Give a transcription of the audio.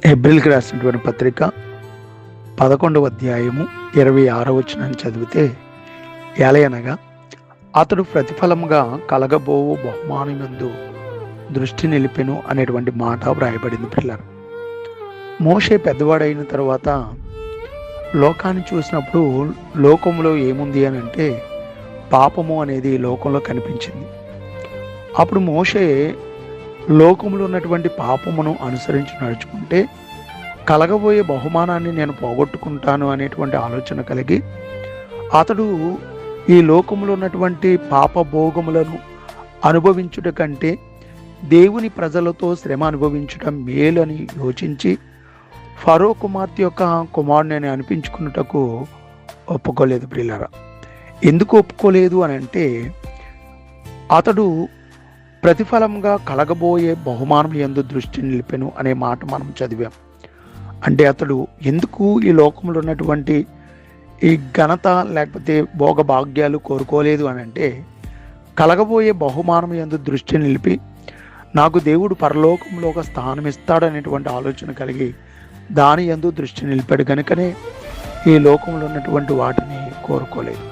హెబ్రీయులకు రాసినటువంటి పత్రిక 11వ అధ్యాయము 26వ వచనాన్ని చదివితే, ఎలయనగా అతడు ప్రతిఫలముగా కలగబోవు బహుమానమందు దృష్టి నిలిపెను అనేటువంటి మాట వ్రాయబడింది. పిల్లలు, మోషే పెద్దవాడైన తర్వాత లోకాన్ని చూసినప్పుడు లోకంలో ఏముంది అని అంటే పాపము అనేది లోకంలో కనిపించింది. అప్పుడు మోషే లోకంలో ఉన్నటువంటి పాపమును అనుసరించి నడుచుకుంటే కలగబోయే బహుమానాన్ని నేను పోగొట్టుకుంటాను అనేటువంటి ఆలోచన కలిగి అతడు ఈ లోకంలో ఉన్నటువంటి పాప భోగములను అనుభవించుట కంటే దేవుని ప్రజలతో శ్రమ అనుభవించడం మేలని యోచించి ఫరో కుమార్తె యొక్క కుమారుని అనిపించుకున్నటకు ఒప్పుకోలేదు. ప్రియులారా, ఎందుకు ఒప్పుకోలేదు అని అంటే అతడు ప్రతిఫలంగా కలగబోయే బహుమానం యందు దృష్టి నిలిపెను అనే మాట మనం చదివాం. అంటే అతడు ఎందుకు ఈ లోకంలో ఉన్నటువంటి ఈ ఘనత లేకపోతే భోగభాగ్యాలు కోరుకోలేదు అని అంటే కలగబోయే బహుమానం యందు దృష్టి నిలిపి నాకు దేవుడు పరలోకంలో ఒక స్థానం ఇస్తాడనేటువంటి ఆలోచన కలిగి దాని యందు దృష్టి నిలిపాడు కనుకనే ఈ లోకంలో ఉన్నటువంటి వాటిని కోరుకోలేదు.